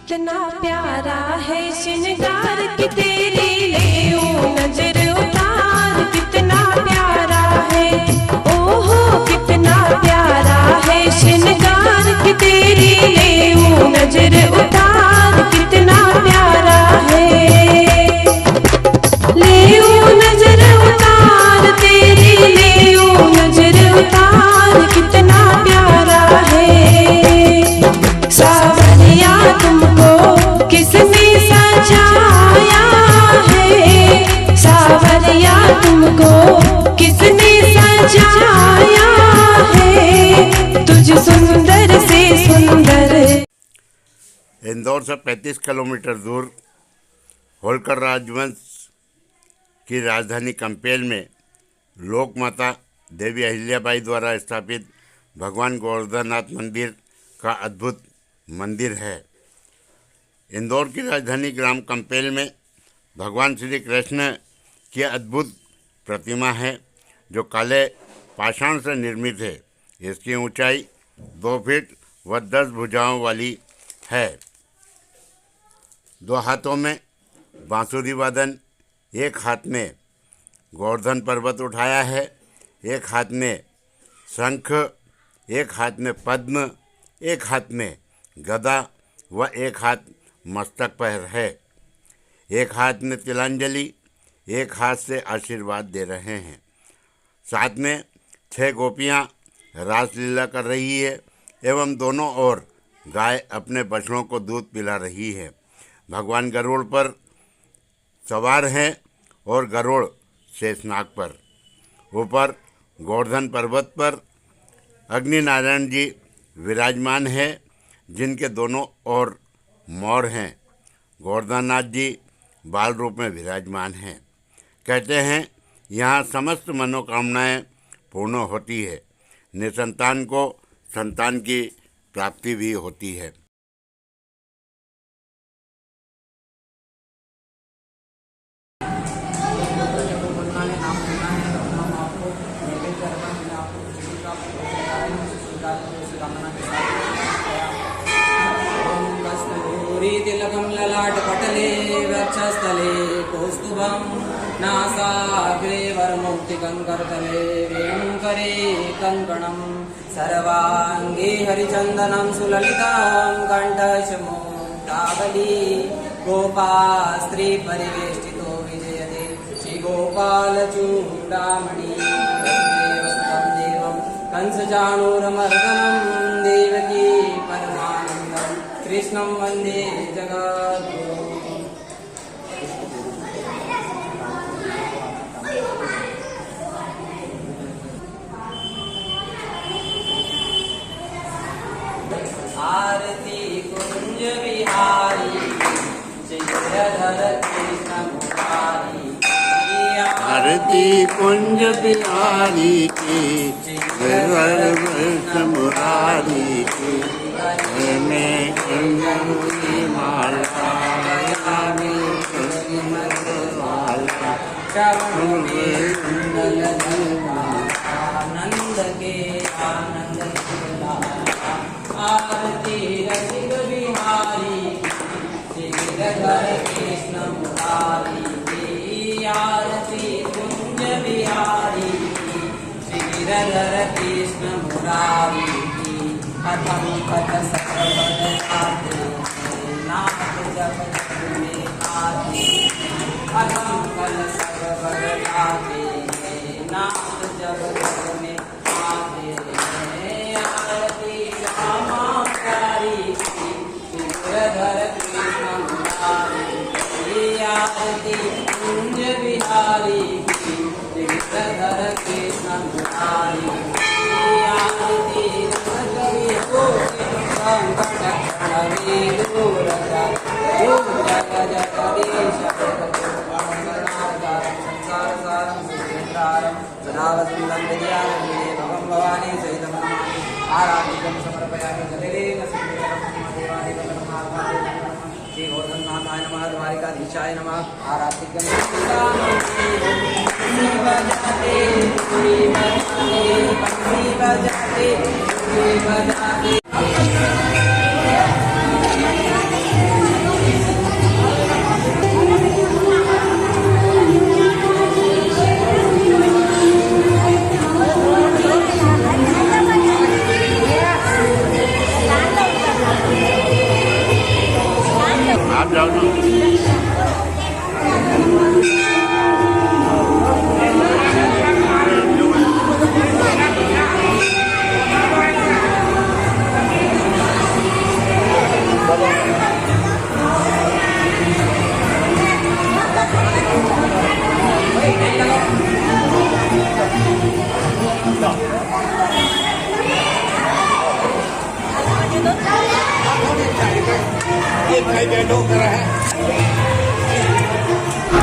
कितना प्यारा है श्रृंगार की तेरी ले नजर उतार। कितना प्यारा है, ओहो कितना प्यारा है श्रृंगार की तेरी ले नजर उतार। कितना प्यारा है, ले नजर उतार तेरी ले नजर उतार। कितना प्यारा है सावरिया तुमको किसने सजाया है। सावरिया तुमको किसने सजाया है। तुझ सुंदर से सुंदर। इंदौर से 35 किलोमीटर दूर होलकर राजवंश की राजधानी कंपेल में लोक माता देवी अहिल्याबाई द्वारा स्थापित भगवान गोवर्धननाथ मंदिर का अद्भुत मंदिर है। इंदौर की राजधानी ग्राम कंपेल में भगवान श्री कृष्ण की अद्भुत प्रतिमा है जो काले पाषाण से निर्मित है। इसकी ऊंचाई 2 फीट व 10 भुजाओं वाली है। 2 हाथों में बांसुरी वादन, एक हाथ में गोवर्धन पर्वत उठाया है, एक हाथ में शंख, एक हाथ में पद्म, एक हाथ में गदा व एक हाथ मस्तक पर है। एक हाथ में तिलांजलि, एक हाथ से आशीर्वाद दे रहे हैं। साथ में 6 गोपियां रासलीला कर रही है एवं दोनों ओर गाय अपने बछड़ों को दूध पिला रही है। भगवान गरुड़ पर सवार हैं और गरुड़ शेषनाग पर। ऊपर गोवर्धन पर्वत पर अग्नि नारायण जी विराजमान है जिनके दोनों ओर मोर हैं। गोवर्धननाथ जी बाल रूप में विराजमान हैं। कहते हैं यहाँ समस्त मनोकामनाएं पूर्ण होती है। निसंतान को संतान की प्राप्ति भी होती है। तिलकं ललाटपटले वक्षस्थले कौस्तुभं नासाग्रे वरमौक्तिकं करतले वेणुकरे कङ्कणं सर्वाङ्गे हरिचन्दनं सुललितं कण्ठशमुक्तावली गोपास्त्री परिवेष्टितो विजयते श्रीगोपालचूडामणि वसुदेवसुतं देवं कंसचाणूरमर्दनं देवकी परमानन्दं कृष्णं वन्दे जगद्गुरुम्। आरती कुंज विहारी गिरधर कृष्ण मुरारी। आरती कुंज बिहारी की गिरधर कृष्ण मुरारी की। में कुंजी माला आनंद के आनंद आरती रसिक बिहारी गिरधर कृष्ण मुरारी की। आरती कुंज बिहारी गिरधर कृष्ण मुरारी की। कथम कथ सर्वदाते नाथ जप में आते। कथम कथ सर्वदाते नाथ जप में आते। आरती श्यामा प्यारी गिरधर कृष्ण मुरारी की। आरती कुंज बिहारी गिरधर कृष्ण मुरारी की। आरती भवानी सहितं आराधिकं समर्पयामि। जलेन श्री गोवर्धननाथाय नमः। द्वारिकाधीशाय नमः। आराधिकं बजाते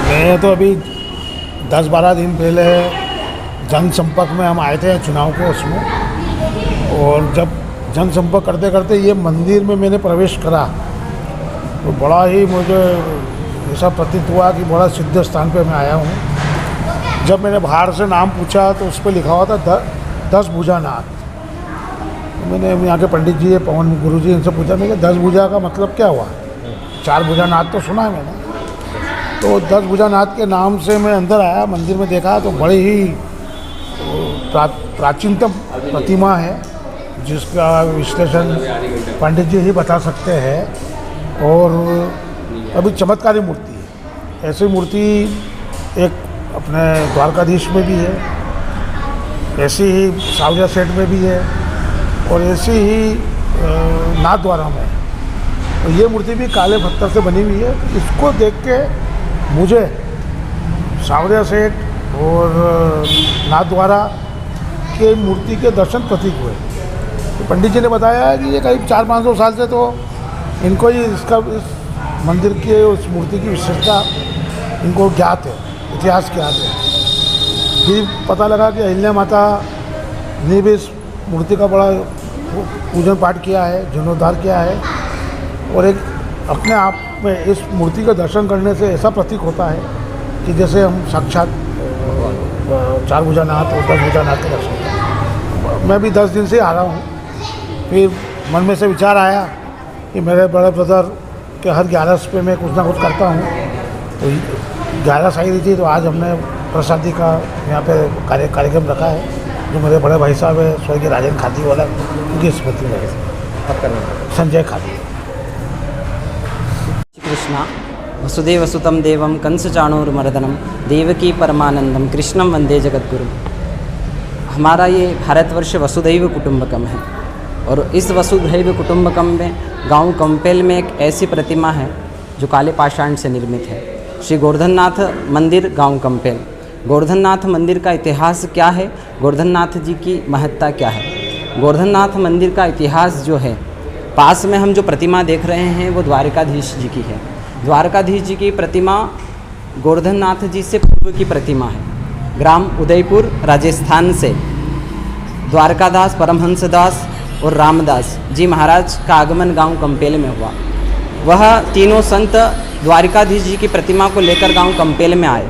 मैं तो अभी 10-12 दिन पहले जनसंपर्क में हम आए थे चुनाव को उसमें, और जब जनसंपर्क करते करते ये मंदिर में मैंने प्रवेश करा तो बड़ा ही मुझे ऐसा प्रतीत हुआ कि बड़ा सिद्ध स्थान पे मैं आया हूँ। जब मैंने बाहर से नाम पूछा तो उस पर लिखा हुआ था 10 भुजा नाथ। तो मैंने यहाँ के पंडित जी पवन गुरु जी इनसे पूछा, मैंने 10 भुजा का मतलब क्या हुआ? 4 भुजा नाथ तो सुना है मैंने। तो 10 भुजा नाथ के नाम से मैं अंदर आया, मंदिर में देखा तो बड़ी ही प्राचीनतम प्रतिमा है जिसका विश्लेषण पंडित जी ही बता सकते हैं, और अभी चमत्कारी मूर्ति है। ऐसी मूर्ति एक अपने द्वारकाधीश में भी है, ऐसी ही सावरिया सेठ में भी है, और ऐसी ही नाथ द्वारा में। तो ये मूर्ति भी काले पत्थर से बनी हुई है। इसको देख के मुझे सावरिया सेठ और नाथ द्वारा के मूर्ति के दर्शन प्रतीक हुए। तो पंडित जी ने बताया कि ये करीब 400-500 साल से तो इनको ही इस मंदिर के उस मूर्ति की विशेषता इनको ज्ञात है, इतिहास ज्ञात है। फिर पता लगा कि अहिल्या माता ने भी इस मूर्ति का बड़ा पूजन पाठ किया है, जीर्णोद्धार किया है, और एक अपने आप में इस मूर्ति का दर्शन करने से ऐसा प्रतीक होता है कि जैसे हम साक्षात 4 भुजा नाथ और 10 भुजा नाथ के दर्शन करें। मैं भी 10 दिन से आ रहा हूँ। फिर मन में से विचार आया कि मेरे बड़े ब्रदर के हर 11 पे मैं कुछ ना कुछ करता हूँ, तो 11 आई रही थी, तो आज हमने प्रसादी का यहाँ पे कार्यक्रम रखा है, जो मेरे बड़े भाई साहब है स्वर्गीय राजेंद्र खाती वाला, उनकी स्मृति में संजय खाती। कृष्णा वसुदेवसुतं देवं कंसचाणूरमर्दनं देवकी परमानंदम कृष्णं वंदे जगद्गुरुं। हमारा ये भारतवर्ष वसुधैव कुटुंबकम है, और इस वसुधैव कुटुंबकम में गांव कंपेल में एक ऐसी प्रतिमा है जो काले पाषाण से निर्मित है। श्री गोवर्धननाथ मंदिर गांव कंपेल। गोवर्धननाथ मंदिर का इतिहास क्या है, गोवर्धननाथ जी की महत्ता क्या है? गोवर्धननाथ मंदिर का इतिहास जो है, पास में हम जो प्रतिमा देख रहे हैं वो द्वारकाधीश जी की है। द्वारकाधीश जी की प्रतिमा गोवर्धननाथ जी से पूर्व की प्रतिमा है। ग्राम उदयपुर राजस्थान से द्वारकादास, परमहंसदास और रामदास जी महाराज का आगमन गांव कंपेल में हुआ। वह तीनों संत द्वारकाधीश जी की प्रतिमा को लेकर गांव कंपेल में आए।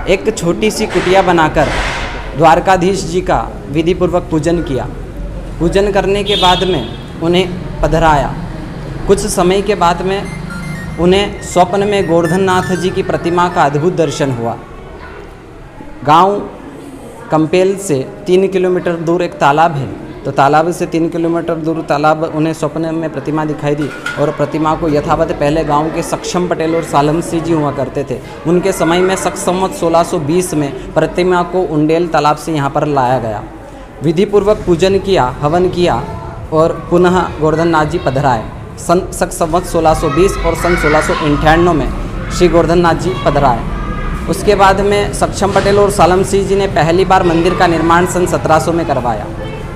एक छोटी सी कुटिया बनाकर द्वारकाधीश जी का विधिपूर्वक पूजन किया। पूजन करने के बाद में उन्हें पधराया। कुछ समय के बाद में उन्हें स्वप्न में गोवर्धननाथ जी की प्रतिमा का अद्भुत दर्शन हुआ। गांव कंपेल से 3 किलोमीटर दूर एक तालाब है, तो तालाब से 3 किलोमीटर दूर तालाब उन्हें स्वप्न में प्रतिमा दिखाई दी, और प्रतिमा को यथावत पहले गांव के सक्षम पटेल और सालम सिंह जी हुआ करते थे। उनके समय में संवत 1620 में प्रतिमा को उंडेल तालाब से यहाँ पर लाया गया। विधिपूर्वक पूजन किया, हवन किया, और पुनः गोवर्धननाथ जी पधराए। संवत 1620 और सन 1698 में श्री गोवर्धननाथ जी पधराए। उसके बाद में सक्षम पटेल और सालम सिंह जी ने पहली बार मंदिर का निर्माण सन 1700 में करवाया।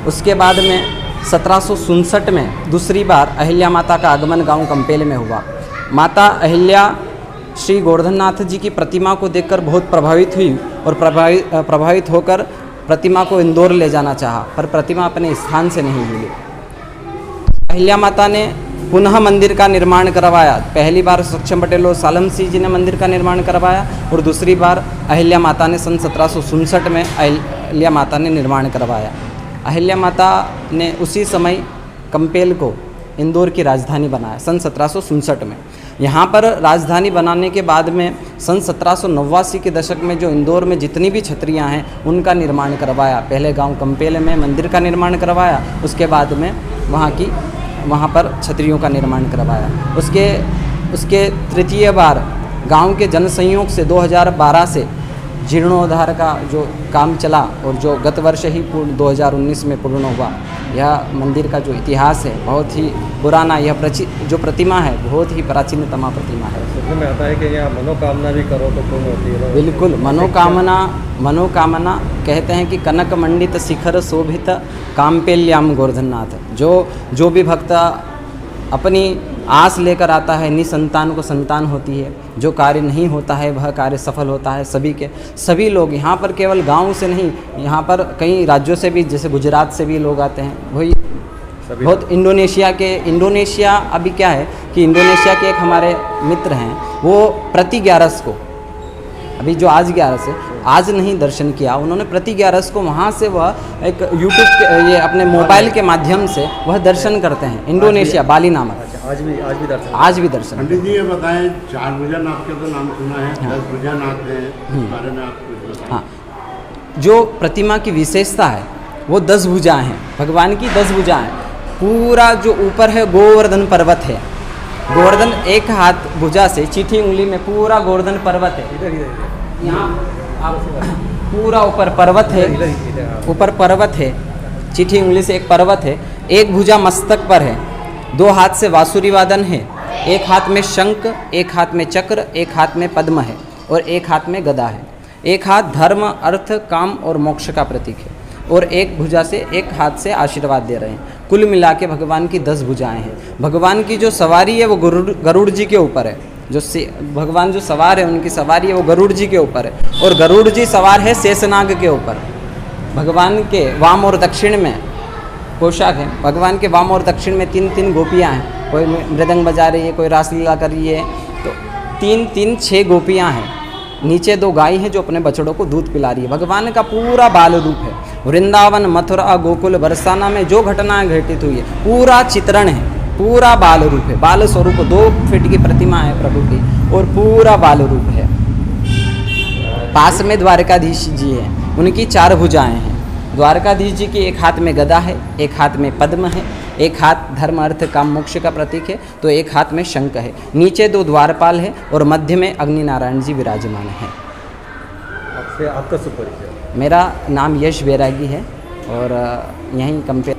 उसके बाद में 1767 में दूसरी बार अहिल्या माता का आगमन गांव कंपेल में हुआ। माता अहिल्या श्री गोवर्धननाथ जी की प्रतिमा को देखकर बहुत प्रभावित हुई, और प्रभावित होकर प्रतिमा को इंदौर ले जाना चाहा, पर प्रतिमा अपने स्थान से नहीं मिली। अहिल्या माता ने पुनः मंदिर का निर्माण करवाया। पहली बार सक्षम पटेल और सालम सिंह जी ने मंदिर का निर्माण करवाया, और दूसरी बार अहिल्या माता ने सन 1767 में अहिल्या माता ने निर्माण करवाया। अहिल्या माता ने उसी समय कंपेल को इंदौर की राजधानी बनाया सन 1767 में। यहाँ पर राजधानी बनाने के बाद में सन 1789 के दशक में जो इंदौर में जितनी भी छतरियाँ हैं उनका निर्माण करवाया। पहले गांव कंपेल में मंदिर का निर्माण करवाया, उसके बाद में वहाँ पर छतरियों का निर्माण करवाया। उसके तृतीय बार गांव के जनसंयोग से 2012 से जीर्णोद्धार का जो काम चला और जो गत वर्ष ही 2019 में पूर्ण हुआ, यह मंदिर का जो इतिहास है बहुत ही पुराना, यह जो प्रतिमा है बहुत ही प्राचीनतम प्रतिमा है। सुनने में आता है कि यहाँ मनोकामना भी करो तो पूर्ण होती है। बिल्कुल, मनोकामना कहते हैं कि कनक मंडित शिखर शोभित काम्पेल्याम गोवर्धननाथ। जो भी भक्त अपनी आस लेकर आता है, निसंतान को संतान होती है, जो कार्य नहीं होता है वह कार्य सफल होता है। सभी लोग यहाँ पर केवल गांव से नहीं, यहाँ पर कई राज्यों से भी, जैसे गुजरात से भी लोग आते हैं। वही बहुत इंडोनेशिया अभी क्या है कि इंडोनेशिया के एक हमारे मित्र हैं, वो प्रति 11 को, अभी जो आज 11 से आज नहीं दर्शन किया, उन्होंने प्रति 11 को वहाँ से वह एक यूट्यूब के ये अपने मोबाइल के माध्यम से वह दर्शन करते हैं। इंडोनेशिया बाली नामक। आज भी दर्शन। पंडित जी ये बताएं, 4 भुजानाथ का तो नाम सुना है, 10 भुजानाथ है, इस बारे में आप कुछ बताएं। हाँ, जो प्रतिमा की विशेषता है वो 10 भुजाएं हैं, भगवान की 10 भुजाएं हैं। पूरा जो ऊपर है गोवर्धन पर्वत है, गोवर्धन एक हाथ भुजा से चीठी उंगली में पूरा गोवर्धन पर्वत है। यहाँ आप पूरा ऊपर पर्वत है, ऊपर पर्वत है, चीठी उंगली से एक पर्वत है। एक भुजा मस्तक पर है, 2 हाथ से बांसुरी वादन है, एक हाथ में शंख, एक हाथ में चक्र, एक हाथ में पद्म है और एक हाथ में गदा है। एक हाथ धर्म, अर्थ, काम और मोक्ष का प्रतीक है और एक भुजा से, एक हाथ से आशीर्वाद दे रहे हैं। कुल मिला के भगवान की 10 भुजाएं हैं। भगवान की जो सवारी है वो गरुड़ जी के ऊपर है। भगवान जो सवार है, उनकी सवारी है वो गरुड़ जी के ऊपर है और गरुड़ जी सवार है शेषनाग के ऊपर। भगवान के वाम और दक्षिण में पोशाक है, भगवान के वाम और दक्षिण में 3 गोपियाँ हैं। कोई मृदंग बजा रही है, कोई रासलीला कर रही है, तो 3 6 गोपियाँ हैं। नीचे 2 गाय हैं जो अपने बछड़ों को दूध पिला रही है। भगवान का पूरा बाल रूप है। वृंदावन, मथुरा, गोकुल, बरसाना में जो घटनाएं घटित हुई है पूरा चित्रण है, पूरा बाल रूप है। बाल स्वरूप 2 फीट की प्रतिमा है प्रभु की और पूरा बाल रूप है। पास में द्वारकाधीश जी हैं, उनकी 4 भुजाएं हैं। द्वारकाधीश जी की एक हाथ में गदा है, एक हाथ में पद्म है, एक हाथ धर्म, अर्थ, काम, मोक्ष का प्रतीक है, तो एक हाथ में शंख है। नीचे 2 द्वारपाल है और मध्य में अग्नि नारायण जी विराजमान है। आपका सुपरिचय। मेरा नाम यश बैरागी है और यहीं कंपेयर